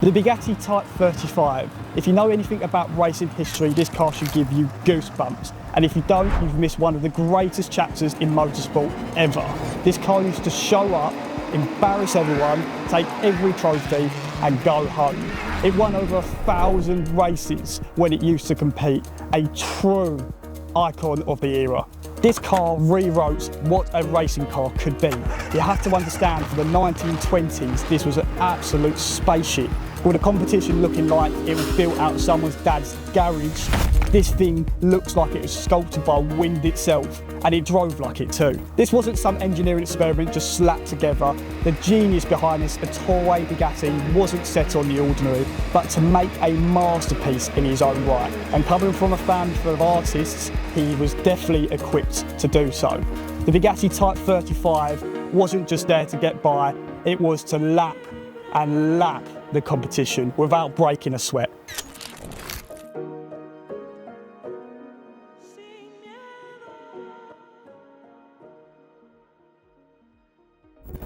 The Bugatti Type 35. If you know anything about racing history, this car should give you goosebumps. And if you don't, you've missed one of the greatest chapters in motorsport ever. This car used to show up, embarrass everyone, take every trophy and go home. It won over 1,000 races when it used to compete. A true icon of the era. This car rewrote what a racing car could be. You have to understand, for the 1920s, this was an absolute spaceship. With the competition looking like it was built out of someone's dad's garage, this thing looks like it was sculpted by wind itself, and it drove like it too. This wasn't some engineering experiment just slapped together. The genius behind this, Ettore Bugatti, wasn't set on the ordinary, but to make a masterpiece in his own right. And coming from a family full of artists, he was definitely equipped to do so. The Bugatti Type 35 wasn't just there to get by, it was to lap and lap the competition without breaking a sweat.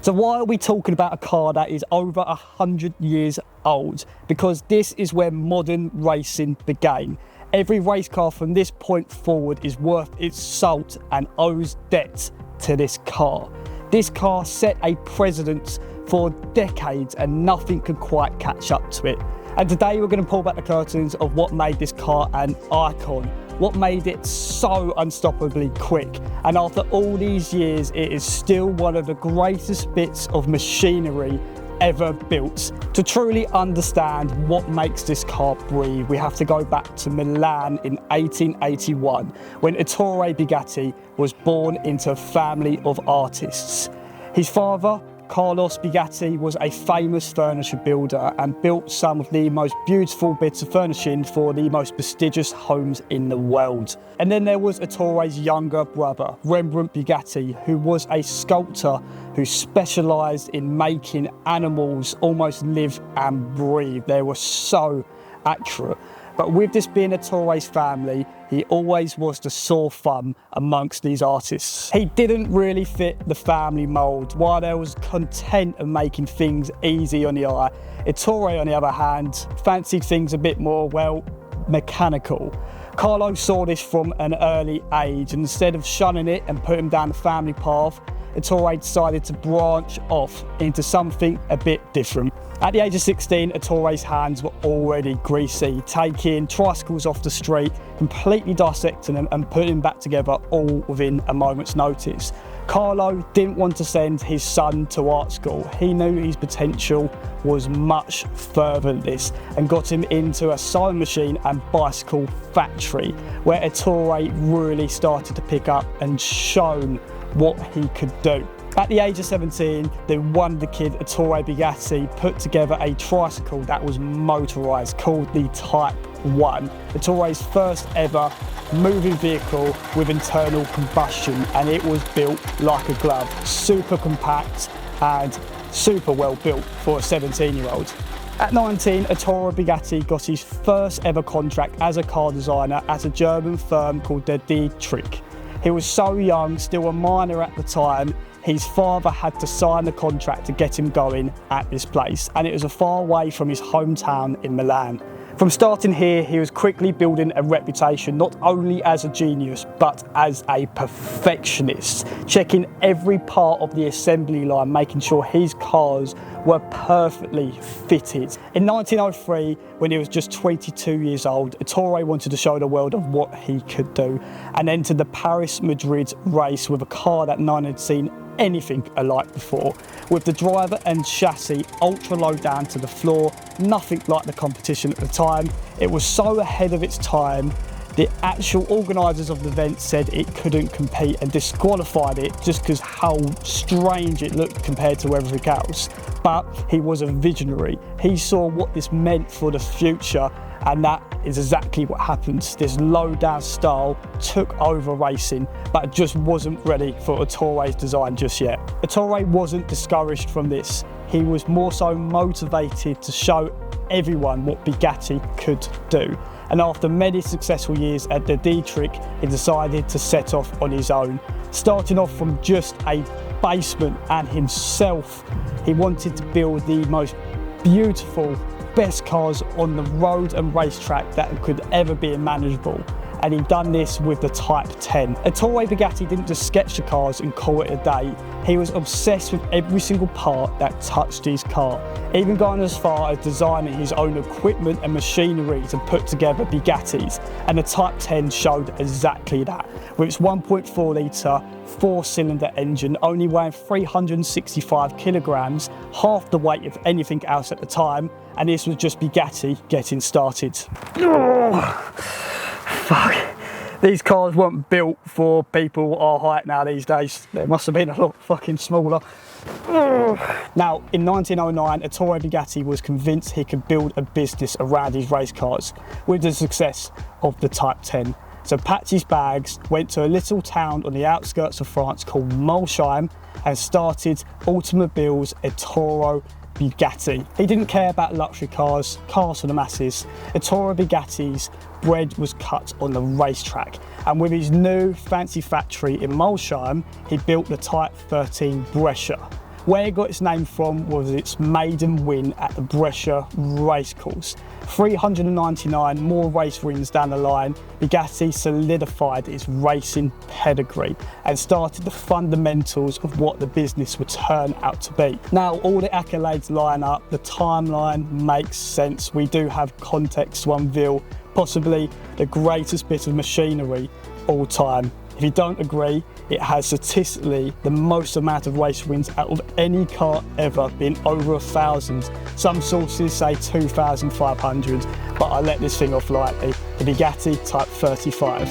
So why are we talking about a car that is over 100 years old? Because this is where modern racing began. Every race car from this point forward is worth its salt and owes debt to this car. This car set a precedent for decades and nothing could quite catch up to it. And today we're going to pull back the curtains of what made this car an icon, what made it so unstoppably quick. And after all these years, it is still one of the greatest bits of machinery ever built. To truly understand what makes this car breathe, we have to go back to Milan in 1881, when Ettore Bugatti was born into a family of artists. His father, Carlos Bugatti, was a famous furniture builder and built some of the most beautiful bits of furnishing for the most prestigious homes in the world. And then there was Ettore's younger brother, Rembrandt Bugatti, who was a sculptor who specialised in making animals almost live and breathe. They were so accurate. But with this being Ettore's family, he always was the sore thumb amongst these artists. He didn't really fit the family mould. While there was content of making things easy on the eye, Ettore, on the other hand, fancied things a bit more, well, mechanical. Carlo saw this from an early age, and instead of shunning it and putting him down the family path, Ettore decided to branch off into something a bit different. At the age of 16, Ettore's hands were already greasy, taking tricycles off the street, completely dissecting them and putting them back together all within a moment's notice. Carlo didn't want to send his son to art school. He knew his potential was much further than this and got him into a sewing machine and bicycle factory, where Ettore really started to pick up and shown what he could do. At the age of 17, the wonder kid Ettore Bugatti put together a tricycle that was motorised called the Type 1, Ettore's first ever moving vehicle with internal combustion, and it was built like a glove, super compact and super well built for a 17-year-old. At 19, Ettore Bugatti got his first ever contract as a car designer at a German firm called the Dietrich. He was so young, still a minor at the time. His father had to sign the contract to get him going at this place, and it was a far away from his hometown in Milan. From starting here, he was quickly building a reputation not only as a genius, but as a perfectionist, checking every part of the assembly line, making sure his cars were perfectly fitted. In 1903, when he was just 22 years old, Ettore wanted to show the world of what he could do, and entered the Paris-Madrid race with a car that none had seen anything alike before, with the driver and chassis ultra low down to the floor, nothing like the competition at the time. It was so ahead of its time, the actual organisers of the event said it couldn't compete and disqualified it just because how strange it looked compared to everything else. But he was a visionary. He saw what this meant for the future, and that is exactly what happened. This low down style took over racing, but just wasn't ready for Ettore's design just yet. Ettore wasn't discouraged from this. He was more so motivated to show everyone what Bugatti could do. And after many successful years at the Dietrich, he decided to set off on his own. Starting off from just a basement and himself, he wanted to build the most beautiful best cars on the road and racetrack that could ever be imaginable. And he'd done this with the Type 10. Ettore Bugatti didn't just sketch the cars and call it a day. He was obsessed with every single part that touched his car, even going as far as designing his own equipment and machinery to put together Bugattis. And the Type 10 showed exactly that. With its 1.4 litre, 4-cylinder engine, only weighing 365 kilograms, half the weight of anything else at the time. And this was just Bugatti getting started. Fuck. These cars weren't built for people our height now these days. They must have been a lot fucking smaller. Now, in 1909, Ettore Bugatti was convinced he could build a business around his race cars with the success of the Type 10. So packed his bags, went to a little town on the outskirts of France called Molsheim and started Automobiles Ettore Bugatti. He didn't care about luxury cars for the masses. Ettore Bugatti's bread was cut on the racetrack, and with his new fancy factory in Molsheim, he built the Type 13 Brescia. Where it got its name from was its maiden win at the Brescia racecourse. 399 more race wins down the line, Bugatti solidified its racing pedigree and started the fundamentals of what the business would turn out to be. Now all the accolades line up, the timeline makes sense. We do have context to unveil possibly the greatest bit of machinery all time. If you don't agree, it has statistically the most amount of race wins out of any car ever, being over 1,000. Some sources say 2,500, but I let this thing off lightly. The Bugatti Type 35.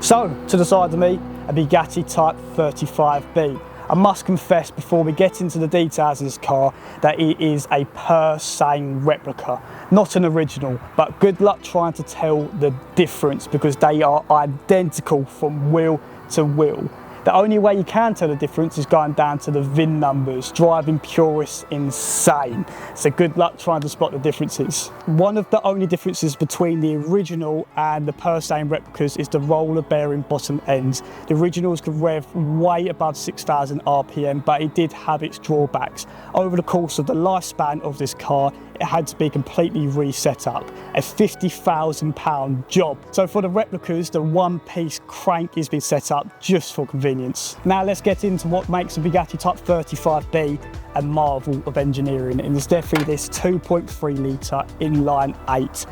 So, to the side of me, a Bugatti Type 35B. I must confess before we get into the details of this car that it is a per se replica, not an original, but good luck trying to tell the difference because they are identical from wheel to wheel. The only way you can tell the difference is going down to the VIN numbers, driving purists insane. So good luck trying to spot the differences. One of the only differences between the original and the per se replicas is the roller bearing bottom ends. The originals could rev way above 6,000 RPM, but it did have its drawbacks. Over the course of the lifespan of this car, it had to be completely reset up, a £50,000 job. So for the replicas, the one-piece crank has been set up just for convenience. Now let's get into what makes a Bugatti Type 35B a marvel of engineering, and it's definitely this 2.3 litre inline 8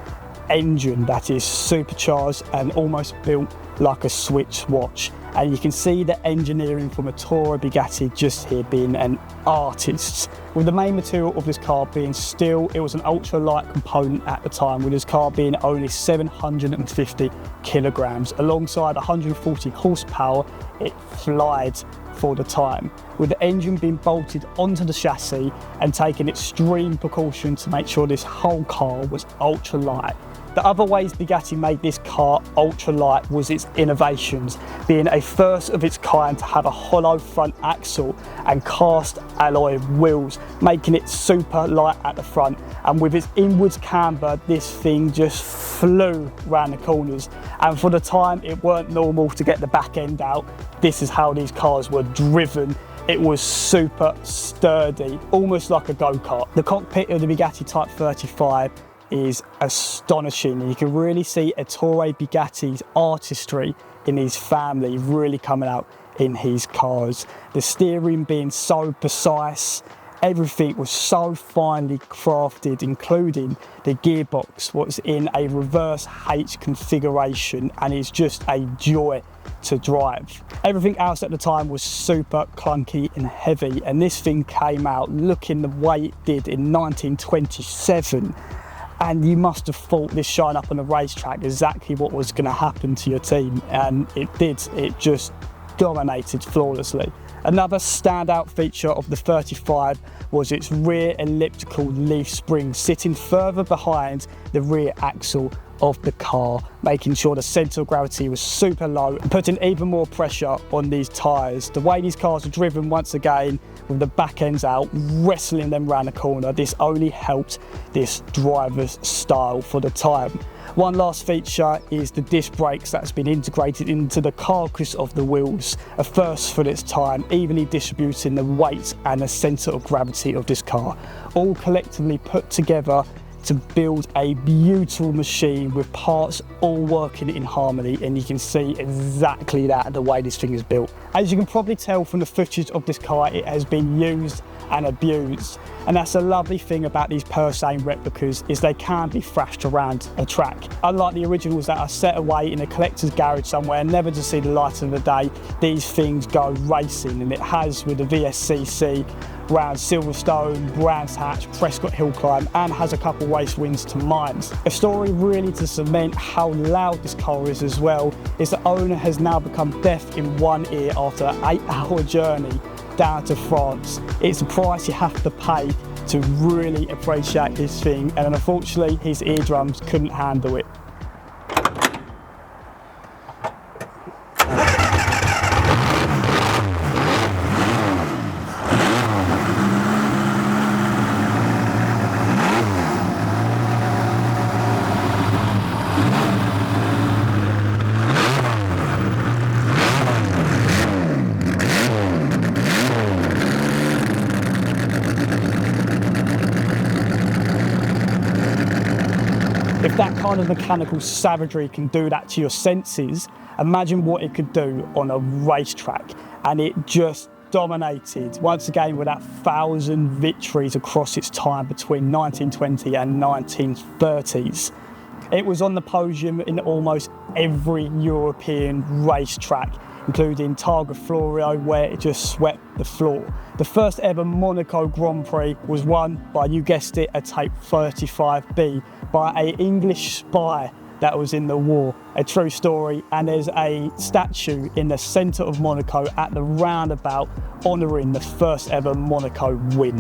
engine that is supercharged and almost built like a Switch watch. And you can see the engineering from Ettore Bugatti just here being an artist. With the main material of this car being steel, it was an ultra light component at the time, with this car being only 750 kilograms. Alongside 140 horsepower, it flied for the time, with the engine being bolted onto the chassis and taking extreme precaution to make sure this whole car was ultra light. The other ways Bugatti made this car ultra light was its innovations, being a first of its kind to have a hollow front axle and cast alloy wheels, making it super light at the front. And with its inwards camber, this thing just flew round the corners. And for the time, it weren't normal to get the back end out. This is how these cars were driven. It was super sturdy, almost like a go-kart. The cockpit of the Bugatti Type 35 is astonishing, and you can really see Ettore Bugatti's artistry in his family really coming out in his cars. The steering being so precise, everything was so finely crafted, including the gearbox was in a reverse H configuration and is just a joy to drive. Everything else at the time was super clunky and heavy, and this thing came out looking the way it did in 1927. And you must have thought this shine up on the racetrack exactly what was going to happen to your team, and it did. It just dominated flawlessly. Another standout feature of the 35 was its rear elliptical leaf spring sitting further behind the rear axle of the car, making sure the centre of gravity was super low and putting even more pressure on these tyres. The way these cars were driven, once again, with the back ends out, wrestling them around the corner, this only helped this driver's style for the time. One last feature is the disc brakes that's been integrated into the carcass of the wheels, a first for its time, evenly distributing the weight and the centre of gravity of this car, all collectively put together to build a beautiful machine with parts all working in harmony, and you can see exactly that the way this thing is built. As you can probably tell from the footage of this car, it has been used and abused, and that's a lovely thing about these per se replicas, is they can be thrashed around a track. Unlike the originals that are set away in a collector's garage somewhere never to see the light of the day, these things go racing, and it has with the VSCC around Silverstone, Brands Hatch, Prescott Hill Climb, and has a couple race wins to Mines. A story really to cement how loud this car is as well is the owner has now become deaf in one ear after an 8-hour journey down to France. It's a price you have to pay to really appreciate this thing, and unfortunately his eardrums couldn't handle it. If that kind of mechanical savagery can do that to your senses, imagine what it could do on a racetrack. And it just dominated, once again, with that 1,000 victories across its time between 1920 and 1930s. It was on the podium in almost every European racetrack, including Targa Florio, where it just swept the floor. The first ever Monaco Grand Prix was won by, you guessed it, a Type 35B by an English spy that was in the war. A true story, and there's a statue in the centre of Monaco at the roundabout honouring the first ever Monaco win.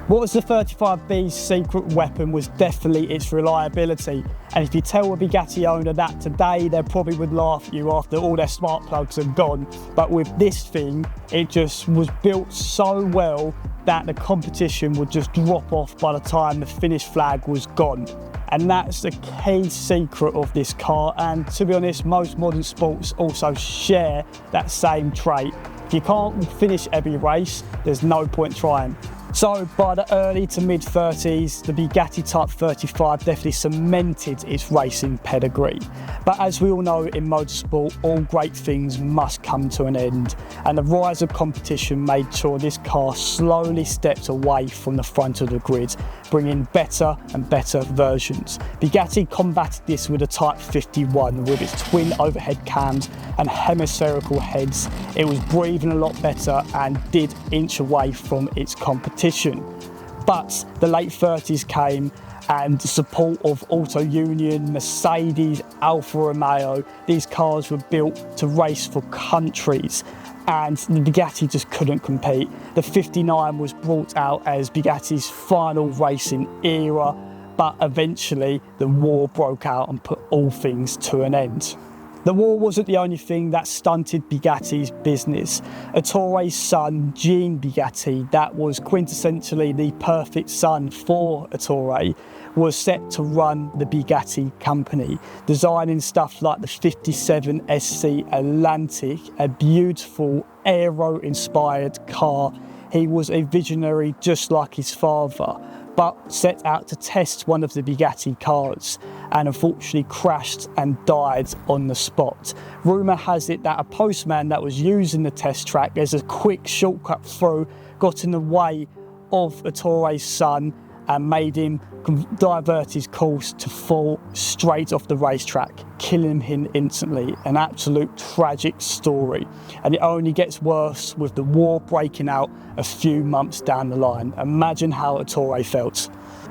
What was the 35B's secret weapon was definitely its reliability, and if you tell a Bugatti owner that today, they probably would laugh at you after all their smart plugs are gone. But with this thing, it just was built so well that the competition would just drop off by the time the finish flag was gone. And that's the key secret of this car, and to be honest, most modern sports also share that same trait. If you can't finish every race, there's no point trying. So by the early to mid 30s, the Bugatti Type 35 definitely cemented its racing pedigree. But as we all know in motorsport, all great things must come to an end. And the rise of competition made sure this car slowly stepped away from the front of the grid, bringing better and better versions. Bugatti combated this with a Type 51 with its twin overhead cams and hemispherical heads. It was breathing a lot better and did inch away from its competition. But the late 30s came, and the support of Auto Union, Mercedes, Alfa Romeo, these cars were built to race for countries, and the Bugatti just couldn't compete. The 59 was brought out as Bugatti's final racing era, but eventually the war broke out and put all things to an end. The war wasn't the only thing that stunted Bugatti's business. Ettore's son, Jean Bugatti, that was quintessentially the perfect son for Ettore, was set to run the Bugatti company, designing stuff like the 57 SC Atlantic, a beautiful aero-inspired car. He was a visionary just like his father, but set out to test one of the Bugatti cars and unfortunately crashed and died on the spot. Rumour has it that a postman that was using the test track as a quick shortcut through got in the way of Ettore's son and made him divert his course to fall straight off the racetrack, killing him instantly. An absolute tragic story. And it only gets worse with the war breaking out a few months down the line. Imagine how Ettore felt.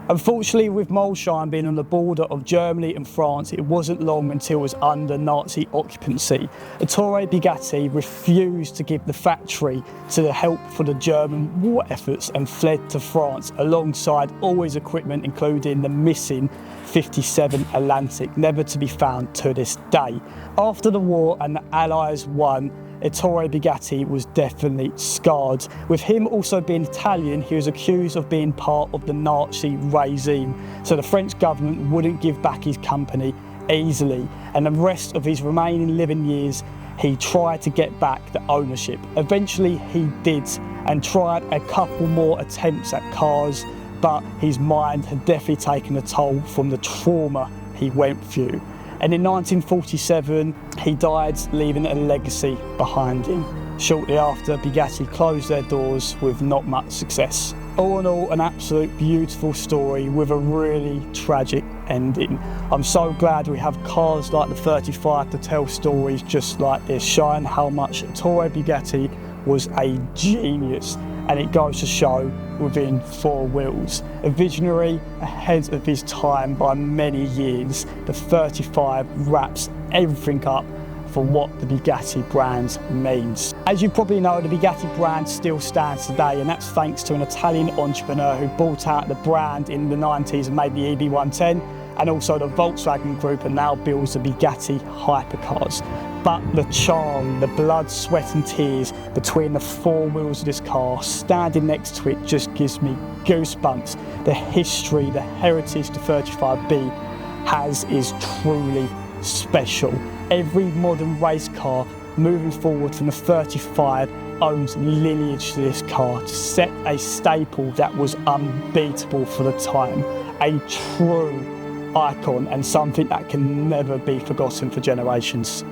Unfortunately, with Molsheim being on the border of Germany and France, it wasn't long until it was under Nazi occupancy. Ettore Bugatti refused to give the factory to the help for the German war efforts and fled to France alongside all his equipment, including the missing 57 Atlantic, never to be found to this day. After the war and the Allies won, Ettore Bugatti was definitely scarred. With him also being Italian, he was accused of being part of the Nazi regime, so the French government wouldn't give back his company easily, and the rest of his remaining living years he tried to get back the ownership. Eventually he did, and tried a couple more attempts at cars, but his mind had definitely taken a toll from the trauma he went through. And in 1947 he died, leaving a legacy behind him. Shortly after, Bugatti closed their doors with not much success. All in all, an absolute beautiful story with a really tragic ending. I'm so glad we have cars like the 35 to tell stories just like this, showing how much Ettore Bugatti was a genius. And it goes to show within four wheels. A visionary ahead of his time by many years, the 35 wraps everything up for what the Bugatti brand means. As you probably know, the Bugatti brand still stands today, and that's thanks to an Italian entrepreneur who bought out the brand in the 90s and made the EB110, and also the Volkswagen Group, and now builds the Bugatti hypercars. But the charm, the blood, sweat and tears between the four wheels of this car, standing next to it, just gives me goosebumps. The history, the heritage the 35B has is truly special. Every modern race car moving forward from the 35 owns lineage to this car to set a staple that was unbeatable for the time. A true icon and something that can never be forgotten for generations.